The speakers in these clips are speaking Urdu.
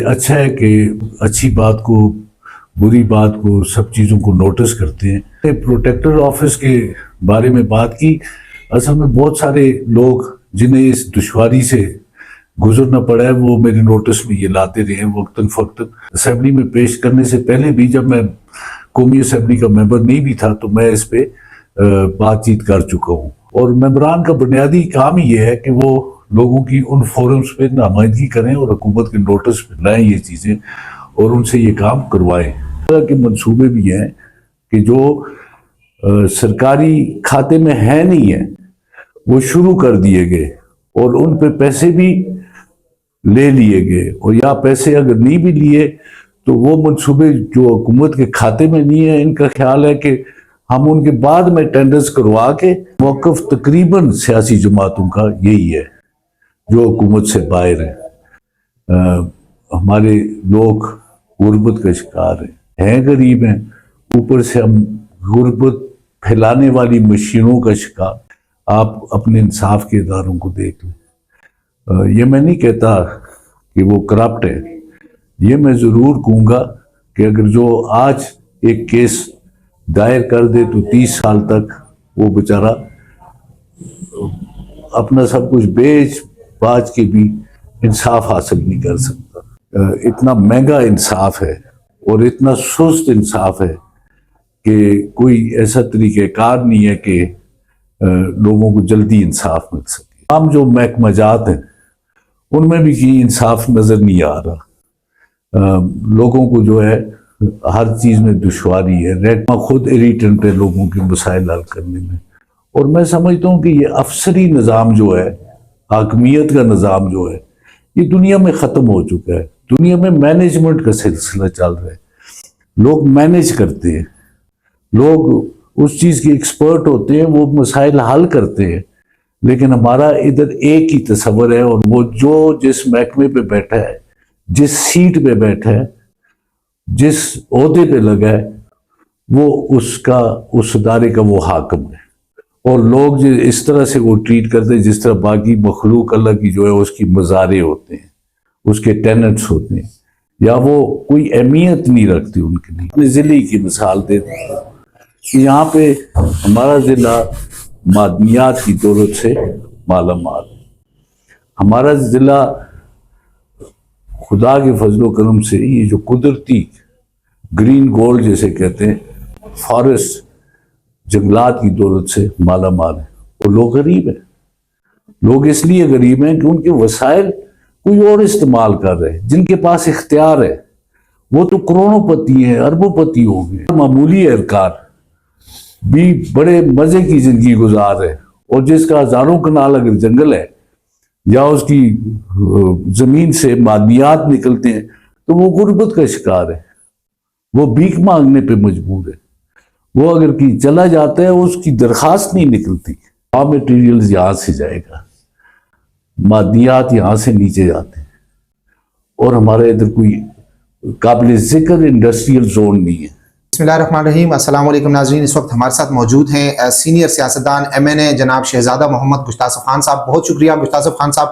اچھا ہے کہ اچھی بات کو، بری بات کو، سب چیزوں کو نوٹس کرتے ہیں۔ پروٹیکٹر آفس کے بارے میں بات کی، اصل میں بہت سارے لوگ جنہیں اس دشواری سے گزرنا پڑا ہے وہ میرے نوٹس میں یہ لاتے رہے ہیں وقتاً فوقتاً۔ اسمبلی میں پیش کرنے سے پہلے بھی، جب میں قومی اسمبلی کا ممبر نہیں بھی تھا، تو میں اس پہ بات چیت کر چکا ہوں۔ اور ممبران کا بنیادی کام یہ ہے کہ وہ لوگوں کی ان فورمز پہ نمائندگی کریں اور حکومت کے نوٹس پہ لائیں یہ چیزیں اور ان سے یہ کام کروائیں۔ اس طرح کے منصوبے بھی ہیں کہ جو سرکاری کھاتے میں ہے نہیں ہے، وہ شروع کر دیے گئے اور ان پہ پیسے بھی لے لیے گئے، اور یا پیسے اگر نہیں بھی لیے تو وہ منصوبے جو حکومت کے کھاتے میں نہیں ہے، ان کا خیال ہے کہ ہم ان کے بعد میں ٹینڈرز کروا کے، موقف تقریباً سیاسی جماعتوں کا یہی ہے جو حکومت سے باہر ہیں۔ ہمارے لوگ غربت کا شکار ہیں غریب ہیں، اوپر سے ہم غربت پھیلانے والی مشینوں کا شکار۔ آپ اپنے انصاف کے اداروں کو دیکھ لیں۔ یہ میں نہیں کہتا کہ وہ کرپٹ ہے، یہ میں ضرور کہوں گا کہ اگر جو آج ایک کیس دائر کر دے تو 30 سال تک وہ بیچارہ اپنا سب کچھ بیچ باچ کے بھی انصاف حاصل نہیں کر سکتا۔ اتنا مہنگا انصاف ہے اور اتنا سست انصاف ہے کہ کوئی ایسا طریقہ کار نہیں ہے کہ لوگوں کو جلدی انصاف مل سکے۔ عام جو محکمہ جات ہیں ان میں بھی کی انصاف نظر نہیں آ رہا۔ لوگوں کو جو ہے ہر چیز میں دشواری ہے، ریٹما خود اریٹنٹ ہے لوگوں کے مسائل حل کرنے میں۔ اور میں سمجھتا ہوں کہ یہ افسری نظام جو ہے، حاکمیت کا نظام جو ہے، یہ دنیا میں ختم ہو چکا ہے۔ دنیا میں مینجمنٹ کا سلسلہ چل رہا ہے، لوگ مینج کرتے ہیں، لوگ اس چیز کے ایکسپرٹ ہوتے ہیں، وہ مسائل حل کرتے ہیں۔ لیکن ہمارا ادھر ایک ہی تصور ہے، اور وہ جو جس محکمے پہ بیٹھا ہے، جس سیٹ پہ بیٹھا ہے، جس عہدے پہ لگا ہے، وہ اس ادارے کا وہ حاکم ہے۔ اور لوگ جو اس طرح سے وہ ٹریٹ کرتے ہیں جس طرح باقی مخلوق اللہ کی جو ہے اس کی مزارے ہوتے ہیں، اس کے ٹیننٹس ہوتے ہیں، یا وہ کوئی اہمیت نہیں رکھتی ان کے لیے۔ اپنے ضلع کی مثال دیتے ہیں کہ یہاں پہ ہمارا ضلع معدنیات کی دولت سے مالا مال ہے۔ ہمارا ضلع خدا کے فضل و کرم سے یہ جو قدرتی گرین گولڈ جیسے کہتے ہیں، فارسٹ، جنگلات کی دولت سے مالا مال ہے۔ اور لوگ غریب ہیں۔ لوگ اس لیے غریب ہیں کہ ان کے وسائل کوئی اور استعمال کر رہے ہیں۔ جن کے پاس اختیار ہے وہ تو کروڑوں پتی ہیں، اربوں پتی ہو گئے۔ معمولی اہلکار بھی بڑے مزے کی زندگی گزار رہے، اور جس کا ہزاروں کنال اگر جنگل ہے یا اس کی زمین سے معدنیات نکلتے ہیں تو وہ غربت کا شکار ہے، وہ بھیک مانگنے پہ مجبور ہے۔ وہ اگر کہیں چلا جاتا ہے اس کی درخواست نہیں نکلتی۔ را میٹیریلز یہاں سے جائے گا، معدنیات یہاں سے نیچے جاتے ہیں، اور ہمارے ادھر کوئی قابل ذکر انڈسٹریل زون نہیں ہے۔ بسم اللہ الرحمن الرحیم۔ السلام علیکم ناظرین، اس وقت ہمارے ساتھ موجود ہیں سینئر سیاستدان MNA جناب شہزادہ محمد مشتاصف خان صاحب۔ بہت شکریہ مشتاصف خان صاحب،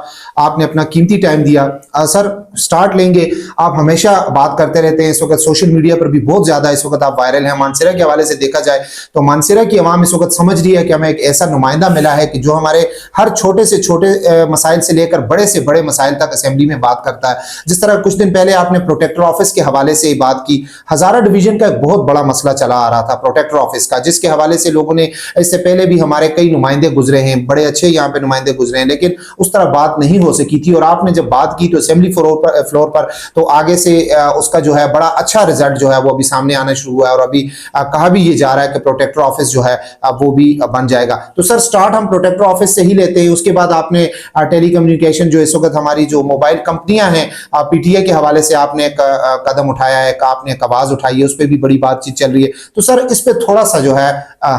آپ نے اپنا قیمتی ٹائم دیا۔ سر سٹارٹ لیں گے، آپ ہمیشہ بات کرتے رہتے ہیں، اس وقت سوشل میڈیا پر بھی بہت زیادہ اس وقت آپ وائرل ہیں۔ مانسیرا کے حوالے سے دیکھا جائے تو مانسیرا کی عوام اس وقت سمجھ رہی ہے کہ ہمیں ایک ایسا نمائندہ ملا ہے کہ جو ہمارے ہر چھوٹے سے چھوٹے مسائل سے لے کر بڑے سے بڑے مسائل تک اسمبلی میں بات کرتا ہے۔ جس طرح کچھ دن پہلے آپ نے پروٹیکٹر آفس کے حوالے سے بات کی، ہزارہ ڈویژن کا ایک بہت بڑا مسئلہ چلا آ رہا تھا پروٹیکٹر آفس کا، جس کے حوالے سے لوگوں نے اس سے پہلے بھی ہمارے کئی نمائندے گزرے ہیں، بڑے اچھے یہاں پہ نمائندے گزرے ہیں، لیکن اس طرح بات نہیں ہو سکی تھی۔ اور آپ نے جب بات کی تو اسمبلی فلور پر تو آگے سے اس کا جو ہے بڑا اچھا رزلٹ جو ہے وہ ابھی سامنے آنا شروع ہوا ہے، اور ابھی کہا بھی یہ جا رہا ہے کہ پروٹیکٹر آفس جو ہے وہ بھی بن جائے گا۔ تو سر سٹارٹ ہم پروٹیکٹر آفس سے ہی لیتے ہیں۔ اس کے بعد آپ نے ٹیلی کمیونیکیشن جو اس وقت ہماری جو موبائل کمپنیاں ہیں، PTA کے حوالے سے آپ نے ایک قدم اٹھایا ہے، آپ نے ایک آواز اٹھائی ہے، اس پہ بھی بڑی بات چیت چل رہی ہے۔ تو سر اس پہ تھوڑا سا جو ہے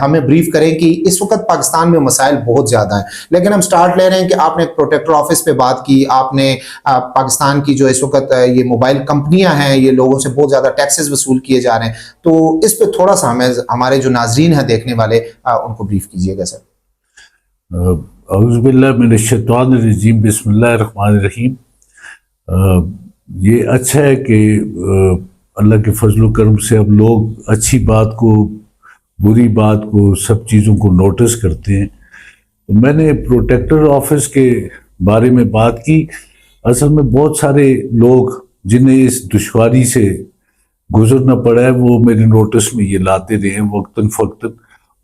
ہمیں بریف کریں کہ اس وقت پاکستان میں مسائل بہت زیادہ ہیں، لیکن ہم سٹارٹ لے رہے ہیں کہ آپ نے ایک پروٹیکٹر آفس پہ بات کی، آپ نے پاکستان کی جو اس وقت یہ موبائل کمپنیاں ہیں، یہ لوگوں سے بہت زیادہ ٹیکسز وصول کیے جا رہے ہیں، تو اس پہ تھوڑا سا ہمیں ہمارے جو ناظرین ہیں دیکھنے والے ان کو بریف کیجیے گا سر۔ اعوذ باللہ من الشیطان الرجیم، بسم اللہ الرحمن الرحیم۔ یہ اچھا ہے کہ اللہ کے فضل و کرم سے اب لوگ اچھی بات کو، بری بات کو، سب چیزوں کو نوٹس کرتے ہیں. تو میں نے پروٹیکٹر آفس کے بارے میں بات کی. اصل میں بہت سارے لوگ جنہیں اس دشواری سے گزرنا پڑا ہے وہ میرے نوٹس میں یہ لاتے رہے ہیں وقتاً فوقتاً.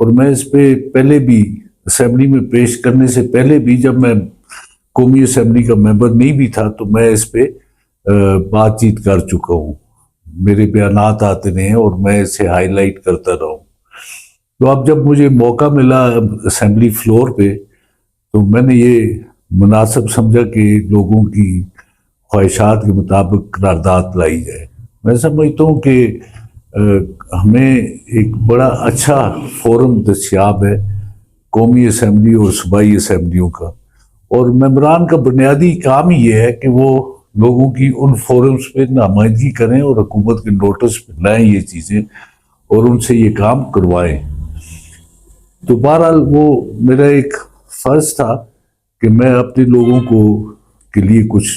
اور میں اس پہ پہلے بھی اسمبلی میں پیش کرنے سے پہلے بھی، جب میں قومی اسمبلی کا ممبر نہیں بھی تھا، تو میں اس پہ بات چیت کر چکا ہوں. میرے بیانات آتے رہے ہیں اور میں اسے ہائی لائٹ کرتا رہا ہوں. تو اب جب مجھے موقع ملا اسمبلی فلور پہ، تو میں نے یہ مناسب سمجھا کہ لوگوں کی خواہشات کے مطابق قرارداد لائی جائے. میں سمجھتا ہوں کہ ہمیں ایک بڑا اچھا فورم دستیاب ہے قومی اسمبلی اور صوبائی اسمبلیوں کا، اور ممبران کا بنیادی کام ہی یہ ہے کہ وہ لوگوں کی ان فورمز پہ نمائندگی کریں اور حکومت کے نوٹس پہ لائیں یہ چیزیں اور ان سے یہ کام کروائیں. تو بہرحال وہ میرا ایک فرض تھا کہ میں اپنے لوگوں کے لیے کچھ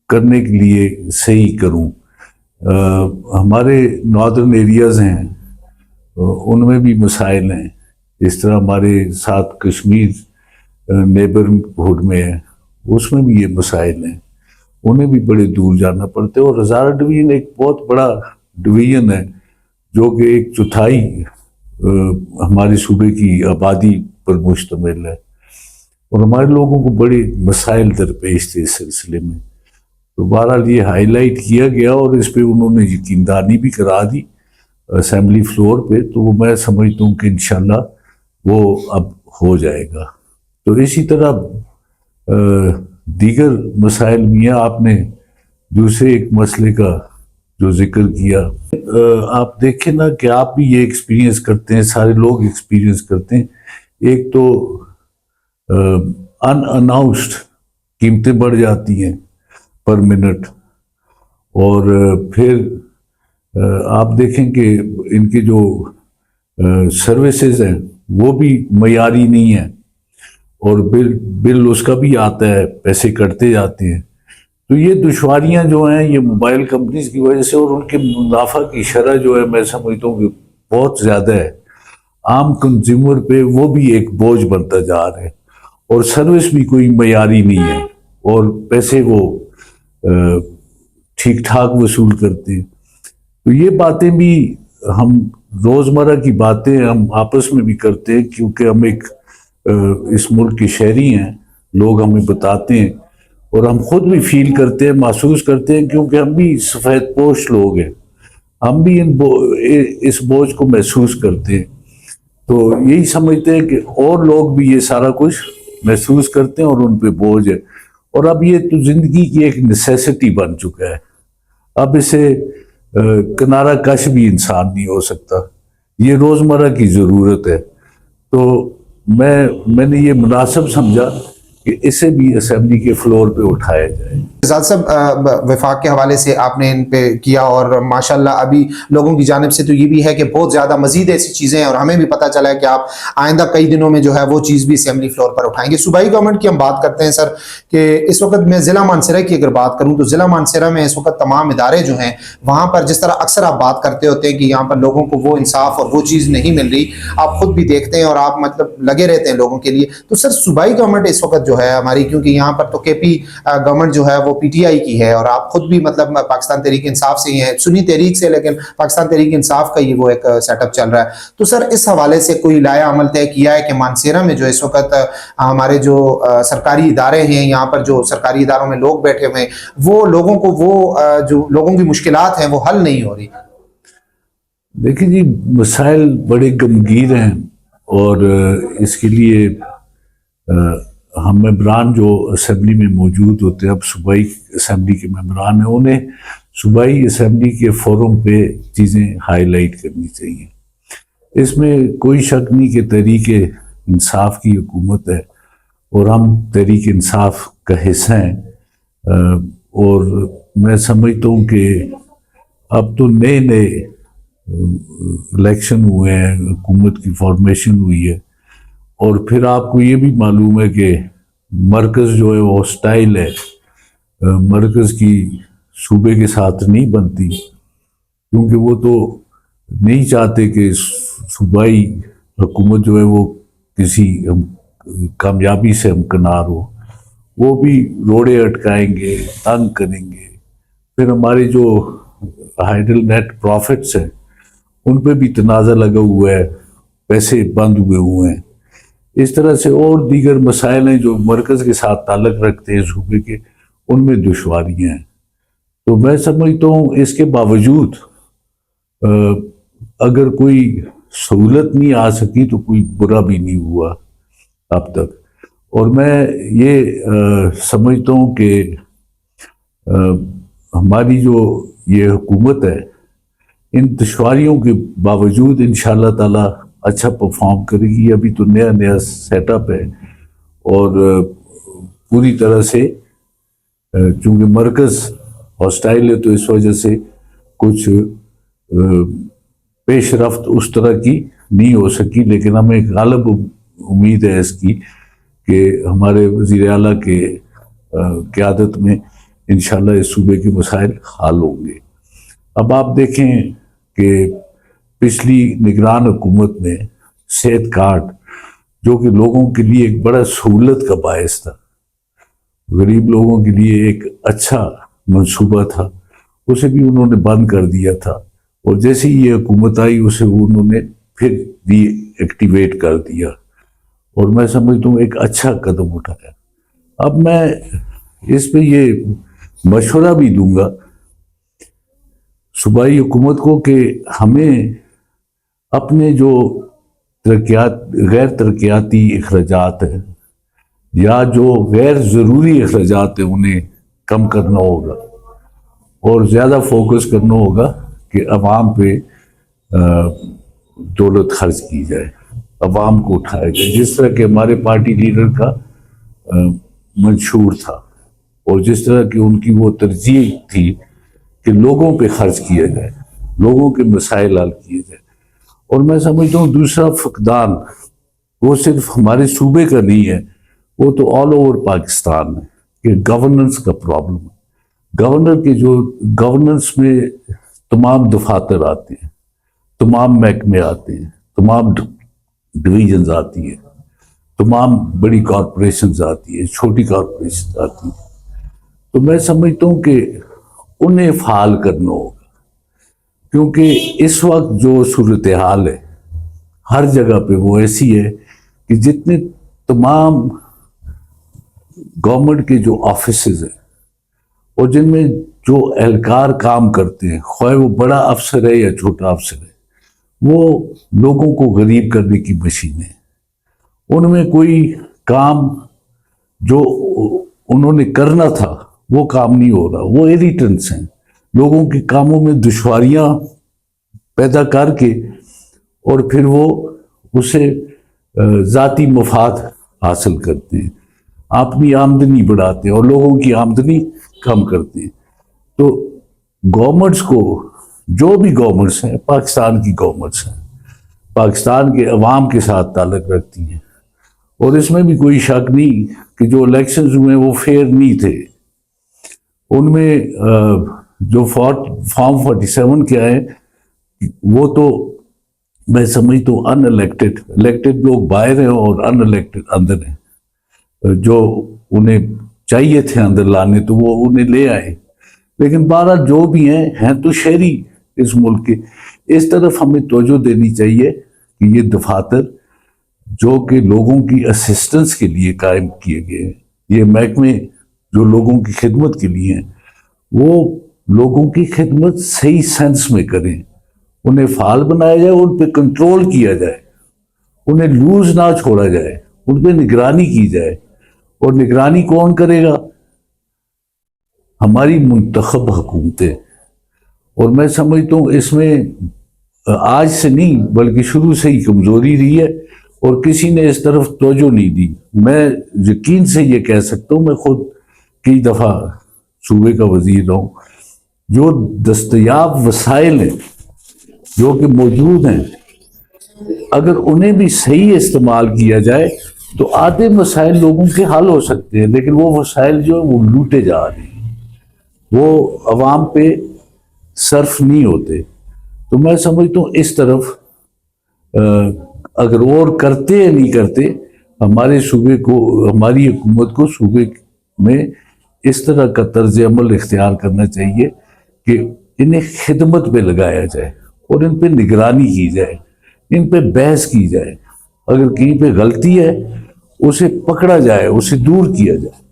کرنے کے لیے صحیح کروں. ہمارے ناردرن ایریاز ہیں، ان میں بھی مسائل ہیں. اس طرح ہمارے ساتھ کشمیر نیبرہڈ میں ہے، اس میں بھی یہ مسائل ہیں. انہیں بھی بڑے دور جانا پڑتے. اور ہزارہ ڈویژن ایک بہت بڑا ڈویژن ہے جو کہ 1/4 ہمارے صوبے کی آبادی پر مشتمل ہے، اور ہمارے لوگوں کو بڑے مسائل درپیش تھے اس سلسلے میں. تو بہرحال یہ ہائی لائٹ کیا گیا اور اس پہ انہوں نے یقین دہانی بھی کرا دی اسمبلی فلور پہ. تو وہ میں سمجھتا ہوں کہ انشاءاللہ وہ اب ہو جائے گا. تو اسی طرح دیگر مسائل میاں آپ نے دوسرے ایک مسئلے کا جو ذکر کیا، آپ دیکھیں نا کہ آپ بھی یہ ایکسپیرینس کرتے ہیں، سارے لوگ ایکسپیرینس کرتے ہیں. ایک تو ان اناؤنسڈ قیمتیں بڑھ جاتی ہیں پر منٹ، اور پھر آپ دیکھیں کہ ان کے جو سروسز ہیں وہ بھی معیاری نہیں ہیں، اور بل اس کا بھی آتا ہے، پیسے کٹتے جاتے ہیں. تو یہ دشواریاں جو ہیں یہ موبائل کمپنیز کی وجہ سے، اور ان کے منافع کی شرح جو ہے میں سمجھتا ہوں کہ بہت زیادہ ہے. عام کنزیومر پہ وہ بھی ایک بوجھ بنتا جا رہا ہے، اور سروس بھی کوئی معیاری نہیں ہے، اور پیسے وہ ٹھیک ٹھاک وصول کرتے ہیں. تو یہ باتیں بھی ہم روزمرہ کی باتیں ہم آپس میں بھی کرتے ہیں، کیونکہ ہم ایک اس ملک کے شہری ہیں. لوگ ہمیں بتاتے ہیں اور ہم خود بھی فیل کرتے ہیں، محسوس کرتے ہیں، کیونکہ ہم بھی سفید پوش لوگ ہیں. ہم بھی اس بوجھ کو محسوس کرتے ہیں. تو یہی سمجھتے ہیں کہ اور لوگ بھی یہ سارا کچھ محسوس کرتے ہیں اور ان پہ بوجھ ہے. اور اب یہ تو زندگی کی ایک نیسیسٹی بن چکا ہے. اب اسے کنارہ کش بھی انسان نہیں ہو سکتا، یہ روزمرہ کی ضرورت ہے. تو میں نے یہ مناسب سمجھا کہ اسے بھی اسمبلی کے فلور پہ اٹھایا جائے. شہزاد صاحب، وفاق کے حوالے سے آپ نے ان پہ کیا، اور ماشاءاللہ ابھی لوگوں کی جانب سے تو یہ بھی ہے کہ بہت زیادہ مزید ایسی چیزیں ہیں، اور ہمیں بھی پتہ چلا ہے کہ آپ آئندہ کئی دنوں میں جو ہے وہ چیز بھی اسمبلی فلور پر اٹھائیں گے. صوبائی گورنمنٹ کی ہم بات کرتے ہیں سر، کہ اس وقت میں ضلع مانسہرہ کی اگر بات کروں تو ضلع مانسہرہ میں اس وقت تمام ادارے جو ہیں وہاں پر جس طرح اکثر آپ بات کرتے ہوتے ہیں کہ یہاں پر لوگوں کو وہ انصاف اور وہ چیز نہیں مل رہی، آپ خود بھی دیکھتے ہیں اور آپ مطلب لگے رہتے ہیں لوگوں کے لیے. تو سر صوبائی گورنمنٹ اس وقت جو ہے ہماری، کیونکہ یہاں پر تو کے پی گورنمنٹ جو ہے وہ پی ٹی آئی کی ہے، اور آپ خود بھی مطلب پاکستان تحریک انصاف سے ہی ہیں، سنی تحریک سے، لیکن پاکستان تحریک انصاف کا یہ وہ ایک سیٹ اپ چل رہا ہے. تو سر اس حوالے سے کوئی لایا عمل طے کیا ہے کہ مانسہرہ میں جو اس وقت ہمارے جو سرکاری ادارے ہیں، یہاں پر جو سرکاری اداروں میں لوگ بیٹھے ہوئے ہیں، وہ لوگوں کو وہ جو لوگوں کی مشکلات ہیں وہ حل نہیں ہو رہی؟ دیکھیں جی، مسائل بڑے غمگین ہیں، اور اس کے لیے ہم ممبران جو اسمبلی میں موجود ہوتے ہیں، اب صوبائی اسمبلی کے ممبران ہیں، انہیں صوبائی اسمبلی کے فورم پہ چیزیں ہائی لائٹ کرنی چاہیے. اس میں کوئی شک نہیں کہ تحریک انصاف کی حکومت ہے، اور ہم تحریک انصاف کا حصہ ہیں. اور میں سمجھتا ہوں کہ اب تو نئے الیکشن ہوئے ہیں، حکومت کی فارمیشن ہوئی ہے، اور پھر آپ کو یہ بھی معلوم ہے کہ مرکز جو ہے وہ ہاسٹائل ہے. مرکز کی صوبے کے ساتھ نہیں بنتی، کیونکہ وہ تو نہیں چاہتے کہ صوبائی حکومت جو ہے وہ کسی کامیابی سے ہمکنار ہو. وہ بھی روڑے اٹکائیں گے، تنگ کریں گے. پھر ہمارے جو ہائیڈل نیٹ پروفٹس ہیں ان پہ بھی تنازع لگا ہوا ہے، پیسے بند ہوئے ہیں. اس طرح سے اور دیگر مسائل ہیں جو مرکز کے ساتھ تعلق رکھتے ہیں صوبے کے، ان میں دشواریاں ہیں. تو میں سمجھتا ہوں اس کے باوجود اگر کوئی سہولت نہیں آ سکی تو کوئی برا بھی نہیں ہوا اب تک. اور میں یہ سمجھتا ہوں کہ ہماری جو یہ حکومت ہے ان دشواریوں کے باوجود انشاءاللہ تعالی اچھا پرفارم کرے گی. ابھی تو نیا سیٹ اپ ہے اور پوری طرح سے چونکہ مرکز ہاسٹائل ہے تو اس وجہ سے کچھ پیش رفت اس طرح کی نہیں ہو سکی، لیکن ہمیں غالب امید ہے اس کی کہ ہمارے وزیر اعلیٰ کے قیادت میں انشاءاللہ اس صوبے کے مسائل حل ہوں گے. اب آپ دیکھیں کہ پچھلی نگران حکومت میں صحت کارڈ جو کہ لوگوں کے لیے ایک بڑا سہولت کا باعث تھا، غریب لوگوں کے لیے ایک اچھا منصوبہ تھا، اسے بھی انہوں نے بند کر دیا تھا. اور جیسے ہی یہ حکومت آئی اسے انہوں نے پھر ری ایکٹیویٹ کر دیا، اور میں سمجھتا ہوں ایک اچھا قدم اٹھایا. اب میں اس پہ یہ مشورہ بھی دوں گا صوبائی حکومت کو کہ ہمیں اپنے جو غیر ترقیاتی اخراجات ہیں یا جو غیر ضروری اخراجات ہیں انہیں کم کرنا ہوگا اور زیادہ فوکس کرنا ہوگا کہ عوام پہ دولت خرچ کی جائے، عوام کو اٹھایا جائے، جس طرح کہ ہمارے پارٹی لیڈر کا منشور تھا اور جس طرح کہ ان کی وہ ترجیح تھی کہ لوگوں پہ خرچ کیا جائے، لوگوں کے مسائل حل کیے جائے. اور میں سمجھتا ہوں دوسرا فقدان وہ صرف ہمارے صوبے کا نہیں ہے، وہ تو آل اوور پاکستان ہے کہ گورننس کا پرابلم ہے. گورننس میں تمام دفاتر آتے ہیں، تمام محکمے آتے ہیں، تمام ڈویژنز آتی ہیں، تمام بڑی کارپوریشنز آتی ہیں، چھوٹی کارپوریشنز آتی ہیں. تو میں سمجھتا ہوں کہ انہیں فعال کرنا ہوگا، کیونکہ اس وقت جو صورتحال ہے ہر جگہ پہ وہ ایسی ہے کہ جتنے تمام گورنمنٹ کے جو آفیسز ہیں اور جن میں جو اہلکار کام کرتے ہیں، خواہ وہ بڑا افسر ہے یا چھوٹا افسر ہے، وہ لوگوں کو غریب کرنے کی مشین ہے. ان میں کوئی کام جو انہوں نے کرنا تھا وہ کام نہیں ہو رہا. وہ ایریٹنٹس ہیں، لوگوں کے کاموں میں دشواریاں پیدا کر کے اور پھر وہ اسے ذاتی مفاد حاصل کرتے ہیں، اپنی آمدنی بڑھاتے ہیں اور لوگوں کی آمدنی کم کرتے ہیں. تو گورنمنٹس کو، جو بھی گورنمنٹس ہیں، پاکستان کی گورنمنٹس ہیں، پاکستان کے عوام کے ساتھ تعلق رکھتی ہیں، اور اس میں بھی کوئی شک نہیں کہ جو الیکشنز ہوئے وہ فیئر نہیں تھے. ان میں جو فارم 47 کیا ہے وہ تو میں سمجھتا ہوں ان الیکٹڈ لوگ باہر ہیں اور ان الیکٹڈ اندر ہیں. جو انہیں چاہیے تھے اندر لانے تو وہ انہیں لے آئے، لیکن بہرحال جو بھی ہیں تو شہری اس ملک کے. اس طرف ہمیں توجہ دینی چاہیے کہ یہ دفاتر جو کہ لوگوں کی اسسٹنس کے لیے قائم کیے گئے ہیں، یہ محکمے جو لوگوں کی خدمت کے لیے ہیں، وہ لوگوں کی خدمت صحیح سینس میں کریں، انہیں فعال بنایا جائے، ان پہ کنٹرول کیا جائے، انہیں لوز نہ چھوڑا جائے، ان پہ نگرانی کی جائے. اور نگرانی کون کرے گا؟ ہماری منتخب حکومتیں. اور میں سمجھتا ہوں اس میں آج سے نہیں بلکہ شروع سے ہی کمزوری رہی ہے اور کسی نے اس طرف توجہ نہیں دی. میں یقین سے یہ کہہ سکتا ہوں، میں خود کئی دفعہ صوبے کا وزیر رہا ہوں، جو دستیاب وسائل ہیں جو کہ موجود ہیں، اگر انہیں بھی صحیح استعمال کیا جائے تو آدھے مسائل لوگوں کے حل ہو سکتے ہیں. لیکن وہ وسائل جو ہیں وہ لوٹے جا رہے ہیں. وہ عوام پہ صرف نہیں ہوتے. تو میں سمجھتا ہوں اس طرف اگر اور کرتے یا نہیں کرتے, ہمارے صوبے کو, ہماری حکومت کو صوبے میں اس طرح کا طرز عمل اختیار کرنا چاہیے کہ انہیں خدمت پہ لگایا جائے اور ان پہ نگرانی کی جائے, ان پہ بحث کی جائے. اگر کہیں پہ غلطی ہے اسے پکڑا جائے, اسے دور کیا جائے.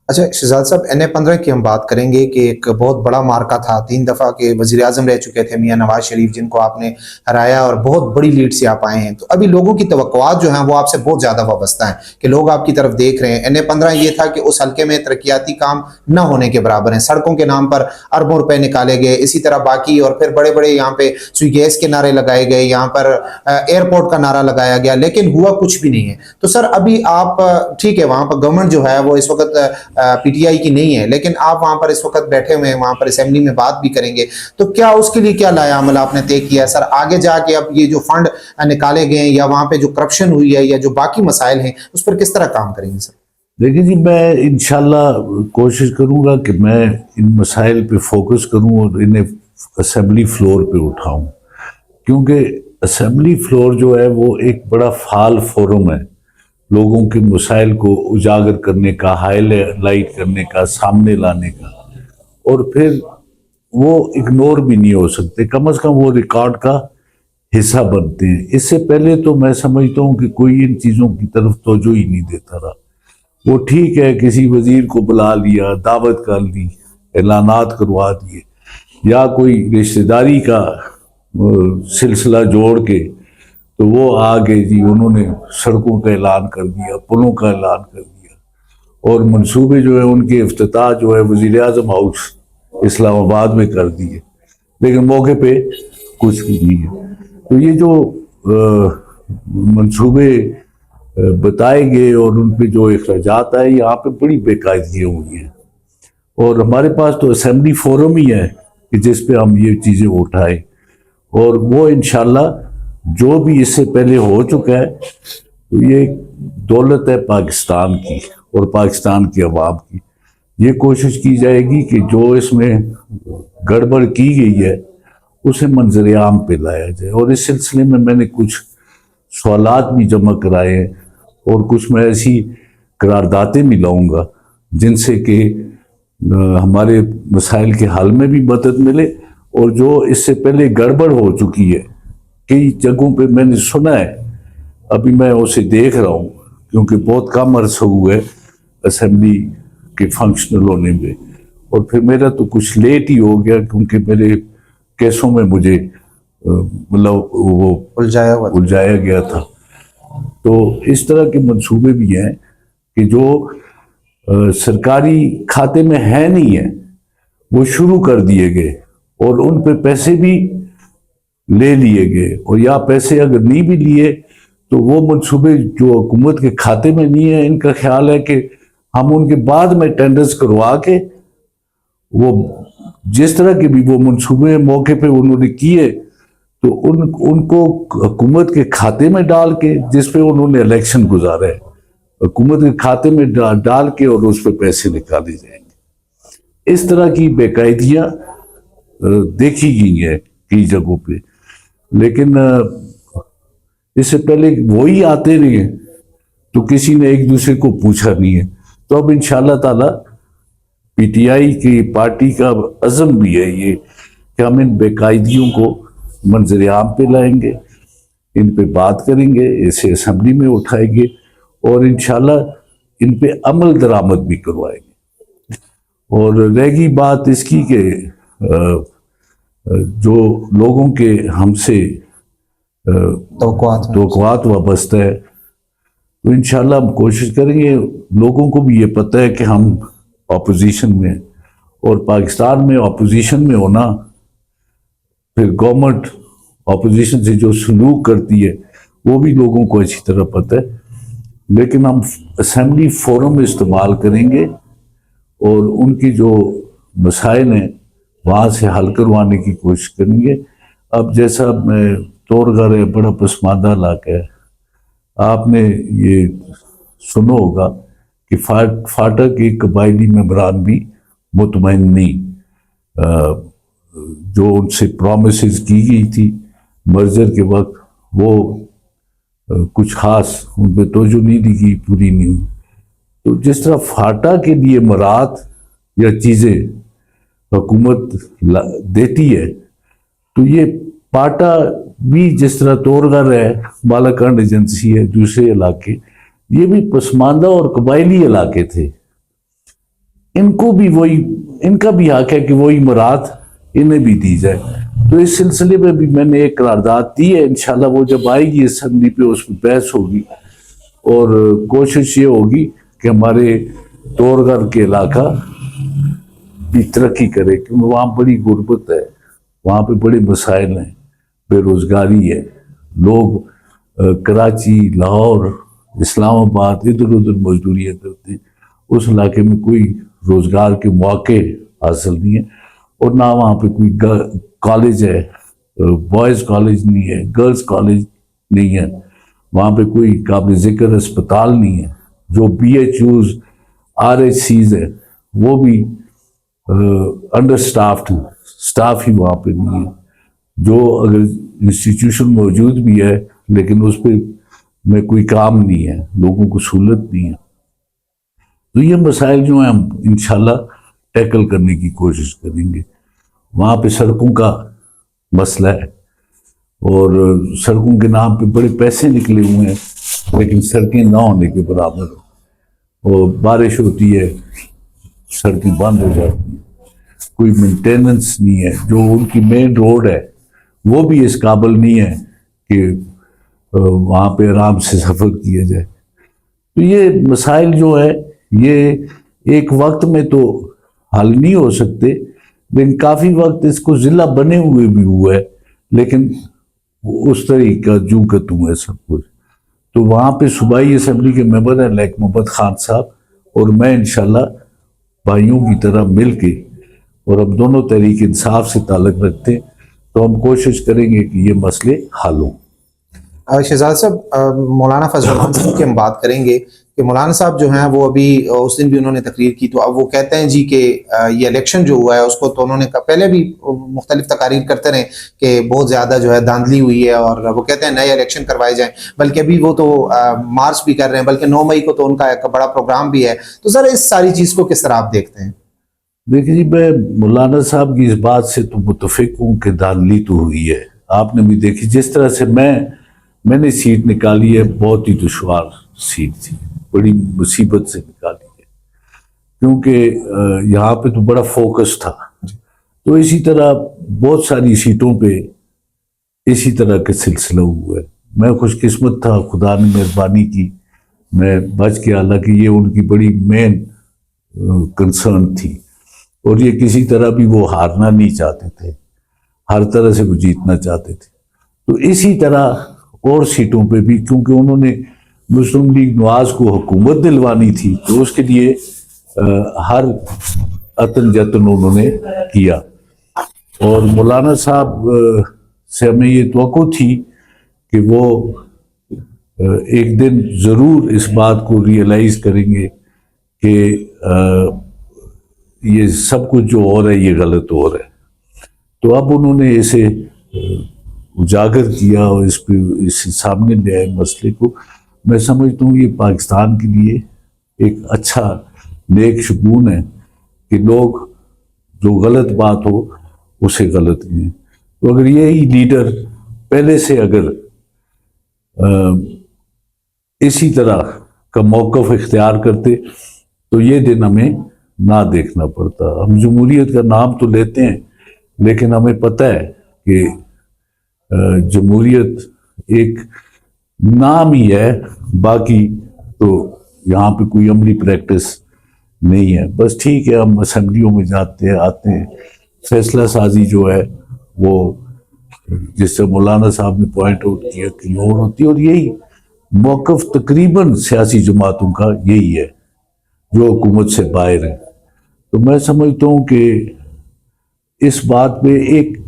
اچھا شہزاد صاحب, NA-15 کی ہم بات کریں گے کہ ایک بہت بڑا مارکا تھا, 3 دفعہ کے وزیر اعظم رہ چکے تھے میاں نواز شریف, جن کو آپ نے ہرایا اور بہت بڑی لیڈ سے آپ آئے ہیں. تو ابھی لوگوں کی توقعات جو ہیں وہ آپ سے بہت زیادہ وابستہ ہیں کہ لوگ آپ کی طرف دیکھ رہے ہیں. NA-15 یہ تھا کہ اس حلقے میں ترقیاتی کام نہ ہونے کے برابر ہیں, سڑکوں کے نام پر اربوں روپے نکالے گئے, اسی طرح باقی اور پھر بڑے بڑے یہاں پہ سوئی گیس کے نعرے لگائے گئے, یہاں پر ایئرپورٹ کا نعرہ لگایا گیا, لیکن ہوا کچھ بھی نہیں ہے. تو سر ابھی آپ ٹھیک ہے وہاں پر گورنمنٹ جو ہے وہ اس وقت PTI کی نہیں ہے, لیکن آپ وہاں پر اس وقت بیٹھے ہوئے ہیں, وہاں پر اسمبلی میں بات بھی کریں گے, تو کیا اس کے لیے کیا لایا عمل آپ نے طے کیا ہے سر آگے جا کے؟ اب یہ جو فنڈ نکالے گئے ہیں یا وہاں پہ جو کرپشن ہوئی ہے یا جو باقی مسائل ہیں اس پر کس طرح کام کریں گے سر؟ دیکھیں جی, میں انشاءاللہ کوشش کروں گا کہ میں ان مسائل پہ فوکس کروں اور انہیں اسمبلی فلور پہ اٹھاؤں, کیونکہ اسمبلی فلور جو ہے وہ ایک بڑا فعال فورم ہے لوگوں کے مسائل کو اجاگر کرنے کا, ہائی لائٹ کرنے کا, سامنے لانے کا, اور پھر وہ اگنور بھی نہیں ہو سکتے, کم از کم وہ ریکارڈ کا حصہ بنتے ہیں. اس سے پہلے تو میں سمجھتا ہوں کہ کوئی ان چیزوں کی طرف توجہ ہی نہیں دیتا رہا. وہ ٹھیک ہے کسی وزیر کو بلا لیا, دعوت کر لی, اعلانات کروا دیے, یا کوئی رشتہ داری کا سلسلہ جوڑ کے تو وہ آگے جی انہوں نے سڑکوں کا اعلان کر دیا, پلوں کا اعلان کر دیا, اور منصوبے جو ہے ان کے افتتاح جو ہے وزیر اعظم ہاؤس اسلام آباد میں کر دیے, لیکن موقع پہ کچھ بھی نہیں ہے. تو یہ جو منصوبے بتائے گئے اور ان پہ جو اخراجات آئے, یہاں پہ بڑی بے قاعدگیاں ہوئی ہیں, اور ہمارے پاس تو اسمبلی فورم ہی ہے کہ جس پہ ہم یہ چیزیں اٹھائیں, اور وہ انشاءاللہ جو بھی اس سے پہلے ہو چکا ہے تو یہ دولت ہے پاکستان کی اور پاکستان کے عوام کی. یہ کوشش کی جائے گی کہ جو اس میں گڑبڑ کی گئی ہے اسے منظر عام پہ لایا جائے, اور اس سلسلے میں نے کچھ سوالات بھی جمع کرائے ہیں اور کچھ میں ایسی قراردادیں بھی لاؤں گا جن سے کہ ہمارے مسائل کے حل میں بھی مدد ملے, اور جو اس سے پہلے گڑبڑ ہو چکی ہے کئی جگہوں پہ میں نے سنا ہے, ابھی میں اسے دیکھ رہا ہوں کیونکہ بہت کم عرصہ ہوا ہے اسمبلی کے فنکشنل ہونے میں, اور پھر میرا تو کچھ لیٹ ہی ہو گیا کیونکہ میرے کیسوں میں مجھے مطلب وہ الجھایا گیا تھا. تو اس طرح کے منصوبے بھی ہیں کہ جو سرکاری کھاتے میں ہے نہیں ہے وہ شروع کر دیے گئے, اور ان پہ پیسے بھی لے لیے گئے, اور یا پیسے اگر نہیں بھی لیے تو وہ منصوبے جو حکومت کے کھاتے میں نہیں ہے, ان کا خیال ہے کہ ہم ان کے بعد میں ٹینڈرز کروا کے وہ جس طرح کے بھی وہ منصوبے موقع پہ انہوں نے کیے تو ان کو حکومت کے کھاتے میں ڈال کے, جس پہ انہوں نے الیکشن گزارا ہے, حکومت کے کھاتے میں ڈال کے اور اس پہ پیسے نکالے جائیں گے. اس طرح کی بے قاعدگیاں دیکھی گئی ہیں کئی جگہوں پہ, لیکن اس سے پہلے وہی آتے رہے تو کسی نے ایک دوسرے کو پوچھا نہیں ہے. تو اب انشاءاللہ تعالی PTI کی پارٹی کا عزم بھی ہے یہ کہ ہم ان بے قاعدگیوں کو منظر عام پہ لائیں گے, ان پہ بات کریں گے, اسے اسمبلی میں اٹھائیں گے, اور انشاءاللہ ان پہ عمل درآمد بھی کروائیں گے. اور رہ گئی بات اس کی کہ جو لوگوں کے ہم سے توقعات وابستہ ہے, تو انشاءاللہ ہم کوشش کریں گے. لوگوں کو بھی یہ پتہ ہے کہ ہم اپوزیشن میں, اور پاکستان میں اپوزیشن میں ہونا, پھر گورنمنٹ اپوزیشن سے جو سلوک کرتی ہے وہ بھی لوگوں کو اچھی طرح پتہ ہے, لیکن ہم اسمبلی فورم استعمال کریں گے اور ان کی جو مسائل ہیں وہاں سے حل کروانے کی کوشش کریں گے. اب جیسا میں تورغر ہے بڑا پسماندہ علاقہ ہے, آپ نے یہ سنا ہوگا کہ فاٹا کے قبائلی ممبران بھی مطمئن نہیں. جو ان سے پرومسز کی گئی تھی مرجر کے وقت وہ کچھ خاص ان پہ توجہ نہیں دی گئی, پوری نہیں. تو جس طرح فاٹا کے لیے مراد یا چیزیں حکومت دیتی ہے, تو یہ پاٹا بھی جس طرح تورگھر ہے, بالاکنڈ ایجنسی ہے, دوسرے علاقے, یہ بھی پسماندہ اور قبائلی علاقے تھے. ان کو بھی وہی, ان کا بھی حق ہے کہ وہی مراد انہیں بھی دی جائے. تو اس سلسلے میں بھی میں نے ایک قرارداد دی ہے. انشاءاللہ وہ جب آئے گی اسمبلی پہ اس پہ بحث ہوگی, اور کوشش یہ ہوگی کہ ہمارے تورگھر کے علاقہ بھی ترقی کرے, کیونکہ وہاں بڑی غربت ہے, وہاں پہ بڑے مسائل ہیں, بے روزگاری ہے. لوگ کراچی, لاہور, اسلام آباد ادھر ادھر مزدوریاں کرتے ہیں. اس علاقے میں کوئی روزگار کے مواقع حاصل نہیں ہے, اور نہ وہاں پہ کوئی کالج ہے, بوائز کالج نہیں ہے, گرلز کالج نہیں ہے, وہاں پہ کوئی قابل ذکر اسپتال نہیں ہے. جو B H U's, R H C's ہے, وہ بھی انڈر سٹافڈ, سٹاف ہی وہاں پہ نہیں ہے. جو اگر انسٹیٹیوشن موجود بھی ہے لیکن اس پہ میں کوئی کام نہیں ہے, لوگوں کو سہولت نہیں ہے. تو یہ مسائل جو ہیں ہم انشاءاللہ ٹیکل کرنے کی کوشش کریں گے. وہاں پہ سڑکوں کا مسئلہ ہے, اور سڑکوں کے نام پہ بڑے پیسے نکلے ہوئے ہیں, لیکن سڑکیں نہ ہونے کے برابر. اور بارش ہوتی ہے سڑکیں بند ہو جاتی ہیں, کوئی مینٹیننس نہیں ہے. جو ان کی مین روڈ ہے وہ بھی اس قابل نہیں ہے کہ وہاں پہ آرام سے سفر کیا جائے. تو یہ مسائل جو ہے یہ ایک وقت میں تو حل نہیں ہو سکتے, لیکن کافی وقت اس کو ضلع بنے ہوئے بھی ہوا ہے, لیکن اس طریقہ جو کا توں ہے سب کچھ. تو وہاں پہ صوبائی اسمبلی کے ممبر ہیں لائک محمد خان صاحب, اور میں انشاءاللہ بھائیوں کی طرح مل کے, اور ہم دونوں تحریک انصاف سے تعلق رکھتے ہیں, تو ہم کوشش کریں گے کہ یہ مسئلے حل ہوں. شہزاد صاحب, مولانا فضل الرحمان صاحب کی ہم بات کریں گے کہ مولانا صاحب جو ہیں وہ ابھی اس دن بھی انہوں نے تقریر کی, تو اب وہ کہتے ہیں جی کہ یہ الیکشن جو ہوا ہے اس کو, تو انہوں نے پہلے بھی مختلف تقاریر کرتے رہے کہ بہت زیادہ جو ہے دھاندلی ہوئی ہے, اور وہ کہتے ہیں نئے الیکشن کروائے جائیں. بلکہ ابھی وہ تو مارچ بھی کر رہے ہیں, بلکہ 9 مئی کو تو ان کا ایک بڑا پروگرام بھی ہے. تو سر اس ساری چیز کو کس طرح آپ دیکھتے ہیں؟ دیکھیں جی, میں مولانا صاحب کی اس بات سے تو متفق ہوں کہ دھاندلی تو ہوئی ہے. آپ نے بھی دیکھی جس طرح سے میں نے سیٹ نکالی ہے, بہت ہی دشوار سیٹ تھی, بڑی مصیبت سے نکالی ہے, کیونکہ یہاں پہ تو بڑا فوکس تھا. تو اسی طرح بہت ساری سیٹوں پہ اسی طرح کا سلسلہ ہوا ہے. میں خوش قسمت تھا, خدا نے مہربانی کی, میں بچ کے, حالانکہ یہ ان کی بڑی مین کنسرن تھی, اور یہ کسی طرح بھی وہ ہارنا نہیں چاہتے تھے, ہر طرح سے وہ جیتنا چاہتے تھے. تو اسی طرح اور سیٹوں پہ بھی, کیونکہ انہوں نے مسلم لیگ نواز کو حکومت دلوانی تھی, تو اس کے لیے ہر عطن جتن انہوں نے کیا. اور مولانا صاحب سے ہمیں یہ توقع تھی کہ وہ ایک دن ضرور اس بات کو ریئلائز کریں گے کہ یہ سب کچھ جو ہو رہا ہے یہ غلط ہو رہا ہے. تو اب انہوں نے اسے اجاگر کیا اور اس سامنے لے آئے مسئلے کو. میں سمجھتا ہوں یہ پاکستان کے لیے ایک اچھا نیک شگون ہے کہ لوگ جو غلط بات ہو اسے غلط نہیں. تو اگر یہی لیڈر پہلے سے اگر اسی طرح کا موقف اختیار کرتے تو یہ دن ہمیں نہ دیکھنا پڑتا. ہم جمہوریت کا نام تو لیتے ہیں, لیکن ہمیں پتہ ہے کہ جمہوریت ایک نام ہی ہے, باقی تو یہاں پہ کوئی عملی پریکٹس نہیں ہے. بس ٹھیک ہے, ہم اسمبلیوں میں جاتے ہیں, آتے ہیں, فیصلہ سازی جو ہے وہ جس سے مولانا صاحب نے پوائنٹ آؤٹ کیا کہ اور ہوتی ہے, اور یہی موقف تقریباً سیاسی جماعتوں کا یہی ہے جو حکومت سے باہر ہے. تو میں سمجھتا ہوں کہ اس بات پہ ایک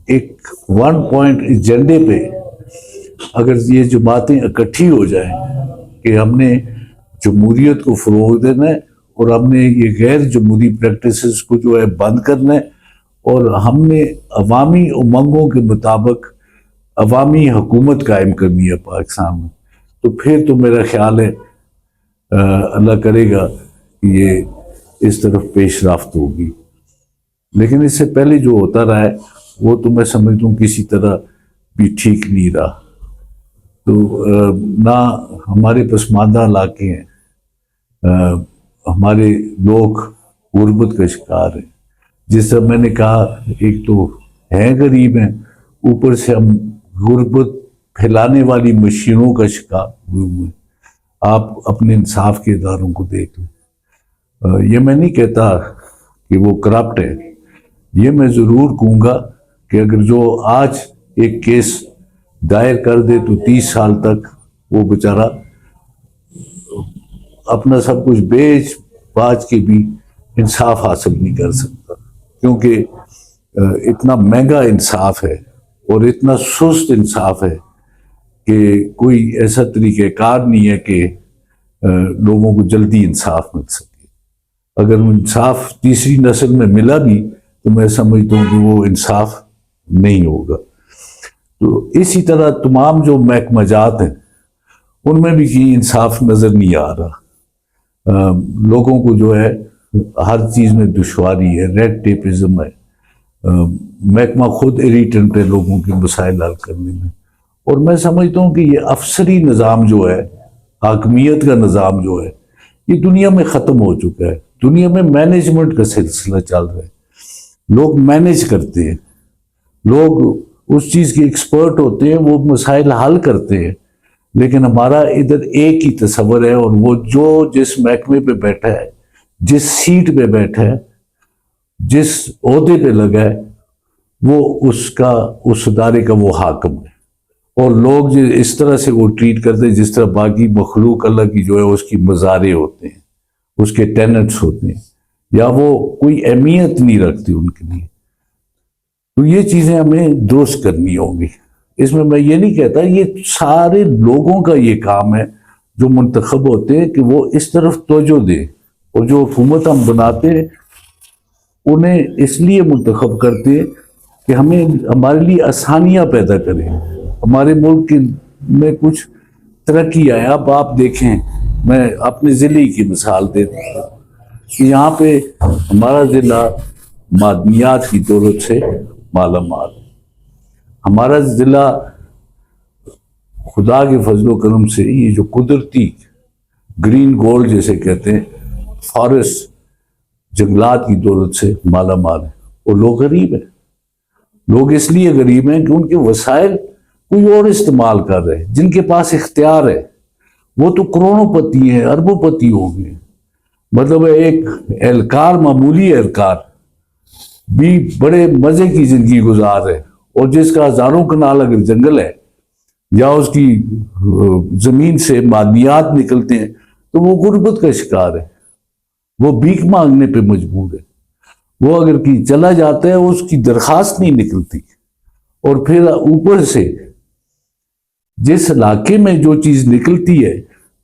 1 پوائنٹ ایجنڈے پہ اگر یہ جو باتیں اکٹھی ہو جائیں کہ ہم نے جمہوریت کو فروغ دینا ہے اور ہم نے یہ غیر جمہوری پریکٹسز کو جو ہے بند کرنا ہے، اور ہم نے عوامی امنگوں کے مطابق عوامی حکومت قائم کرنی ہے پاکستان میں. تو پھر تو میرا خیال ہے اللہ کرے گا کہ یہ اس طرف پیش رفت ہوگی. لیکن اس سے پہلے جو ہوتا رہا ہے وہ تو میں سمجھتا ہوں کسی طرح بھی ٹھیک نہیں رہا. تو نہ ہمارے پسماندہ علاقے ہیں، ہمارے لوگ غربت کا شکار ہیں. جس طرح میں نے کہا، ایک تو ہیں غریب ہیں، اوپر سے ہم غربت پھیلانے والی مشینوں کا شکار ہوئے ہوئے ہیں. آپ اپنے انصاف کے اداروں کو دیکھ لیں. یہ میں نہیں کہتا کہ وہ کرپٹ ہے، یہ میں ضرور کہوں گا کہ اگر جو آج ایک کیس دائر کر دے تو 30 سال تک وہ بیچارہ اپنا سب کچھ بیچ باچ کے بھی انصاف حاصل نہیں کر سکتا، کیونکہ اتنا مہنگا انصاف ہے اور اتنا سست انصاف ہے کہ کوئی ایسا طریقہ کار نہیں ہے کہ لوگوں کو جلدی انصاف مل سکے. اگر انصاف تیسری نسل میں ملا بھی تو میں سمجھتا ہوں کہ وہ انصاف نہیں ہوگا. تو اسی طرح تمام جو محکمہ جات ہیں ان میں بھی کہیں انصاف نظر نہیں آ رہا. لوگوں کو جو ہے ہر چیز میں دشواری ہے، ریڈ ٹیپزم ہے. محکمہ خود اریٹنٹ ہے لوگوں کے مسائل حل کرنے میں. اور میں سمجھتا ہوں کہ یہ افسری نظام جو ہے، حاکمیت کا نظام جو ہے، یہ دنیا میں ختم ہو چکا ہے. دنیا میں مینجمنٹ کا سلسلہ چل رہا ہے. لوگ مینج کرتے ہیں، لوگ اس چیز کے ایکسپرٹ ہوتے ہیں، وہ مسائل حل کرتے ہیں. لیکن ہمارا ادھر ایک ہی تصور ہے، اور وہ جو جس محکمے پہ بیٹھا ہے، جس سیٹ پہ بیٹھا ہے، جس عہدے پہ لگا ہے، وہ اس ادارے کا وہ حاکم ہے. اور لوگ جو اس طرح سے وہ ٹریٹ کرتے ہیں جس طرح باقی مخلوق اللہ کی جو ہے اس کی مزارے ہوتے ہیں، اس کے ٹیننٹس ہوتے ہیں، یا وہ کوئی اہمیت نہیں رکھتی ان کے لیے. تو یہ چیزیں ہمیں درست کرنی ہوں گی. اس میں یہ نہیں کہتا، یہ سارے لوگوں کا یہ کام ہے جو منتخب ہوتے ہیں کہ وہ اس طرف توجہ دیں. اور جو حکومت ہم بناتے ہیں انہیں اس لیے منتخب کرتے ہیں کہ ہمارے لیے آسانیاں پیدا کریں، ہمارے ملک میں کچھ ترقی آئے. اب آپ دیکھیں، میں اپنے ضلع کی مثال دیتا ہوں کہ یہاں پہ ہمارا ضلع معدنیات کی دولت سے مالا مال. ہمارا ضلع خدا کے فضل و کرم سے یہ جو قدرتی گرین گولڈ جیسے کہتے ہیں، فارسٹ، جنگلات کی دولت سے مالا مال ہے. اور لوگ غریب ہیں. لوگ اس لیے غریب ہیں کہ ان کے وسائل کوئی اور استعمال کر رہے ہیں. جن کے پاس اختیار ہے وہ تو کروڑوں پتی ہیں، اربوں پتی ہو گئے. مطلب ایک اہلکار، معمولی اہلکار بھی بڑے مزے کی زندگی گزار رہے، اور جس کا ہزاروں کنال اگر جنگل ہے یا اس کی زمین سے معدنیات نکلتے ہیں تو وہ غربت کا شکار ہے. وہ بھیک مانگنے پہ مجبور ہے. وہ اگر کہیں چلا جاتا ہے اس کی درخواست نہیں نکلتی. اور پھر اوپر سے جس علاقے میں جو چیز نکلتی ہے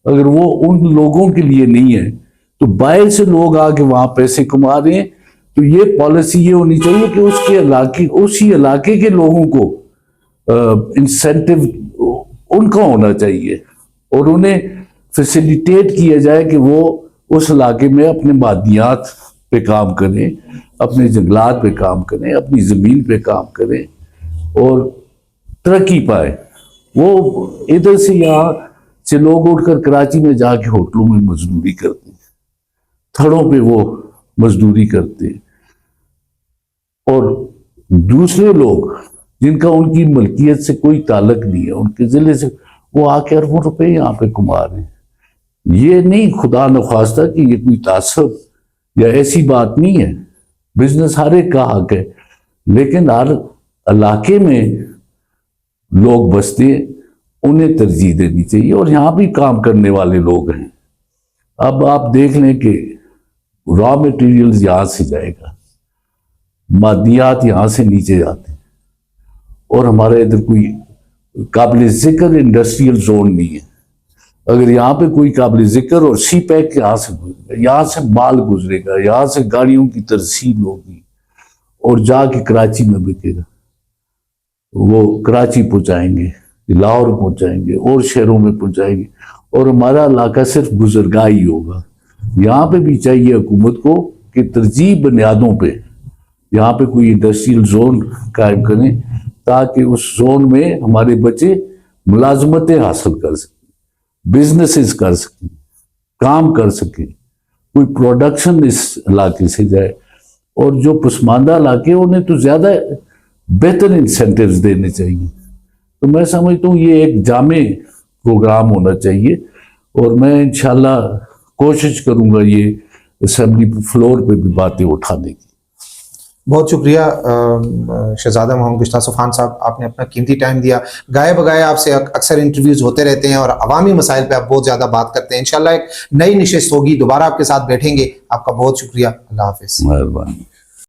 اگر وہ ان لوگوں کے لیے نہیں ہے تو باہر سے لوگ آ کے وہاں پیسے کما رہے ہیں. تو یہ پالیسی یہ ہونی چاہیے کہ اسی علاقے کے لوگوں کو انسینٹو ان کا ہونا چاہیے، اور انہیں فیسیلیٹیٹ کیا جائے کہ وہ اس علاقے میں اپنے معدنیات پہ کام کریں، اپنے جنگلات پہ کام کریں، اپنی زمین پہ کام کریں اور ترقی پائے. وہ ادھر سے یہاں سے لوگ اٹھ کر کراچی میں جا کے ہوٹلوں میں مزدوری کرتے ہیں، تھڑوں پہ وہ مزدوری کرتے ہیں. اور دوسرے لوگ جن کا ان کی ملکیت سے کوئی تعلق نہیں ہے، ان کے ضلع سے، وہ آ کے اربوں روپے یہاں پہ کما رہے ہیں. یہ نہیں خدا نخواستہ کہ یہ کوئی تعصب یا ایسی بات نہیں ہے. بزنس ہر ایک کا حق ہے، لیکن ہر علاقے میں لوگ بستے ہیں، انہیں ترجیح دینی چاہیے. اور یہاں بھی کام کرنے والے لوگ ہیں. اب آپ دیکھ لیں کہ را میٹیریلز یہاں سے جائے گا، معدنیات یہاں سے نیچے جاتے ہیں، اور ہمارے ادھر کوئی قابل ذکر انڈسٹریل زون نہیں ہے. اگر یہاں پہ کوئی قابل ذکر اور سی پیک یہاں سے گزرے گا، یہاں سے مال گزرے گا، یہاں سے گاڑیوں کی ترسیل ہوگی اور جا کے کراچی میں بکے گا، وہ کراچی پہنچائیں گے، لاہور پہنچائیں گے اور شہروں میں پہنچائیں گے، اور ہمارا علاقہ صرف گزرگاہ ہی ہوگا۔ یہاں پہ بھی چاہیے حکومت کو کہ ترجیح بنیادوں پہ یہاں پہ کوئی انڈسٹریل زون قائم کریں تاکہ اس زون میں ہمارے بچے ملازمتیں حاصل کر سکیں، بزنسز کر سکیں، کام کر سکیں، کوئی پروڈکشن اس علاقے سے جائے، اور جو پسماندہ علاقے انہیں تو زیادہ بہتر انسینٹیوز دینے چاہیے۔ تو میں سمجھتا ہوں یہ ایک جامع پروگرام ہونا چاہیے، اور میں انشاءاللہ کوشش کروں گا یہ اسمبلی فلور پہ بھی باتیں اٹھانے کی۔ بہت شکریہ شہزادہ محمد گشتاسف خان صاحب، آپ نے اپنا قیمتی ٹائم دیا۔ گائے بگائے آپ سے اکثر انٹرویوز ہوتے رہتے ہیں اور عوامی مسائل پہ آپ بہت زیادہ بات کرتے ہیں۔ انشاءاللہ ایک نئی نشست ہوگی، دوبارہ آپ کے ساتھ بیٹھیں گے۔ آپ کا بہت شکریہ، اللہ حافظ۔ مہربانی۔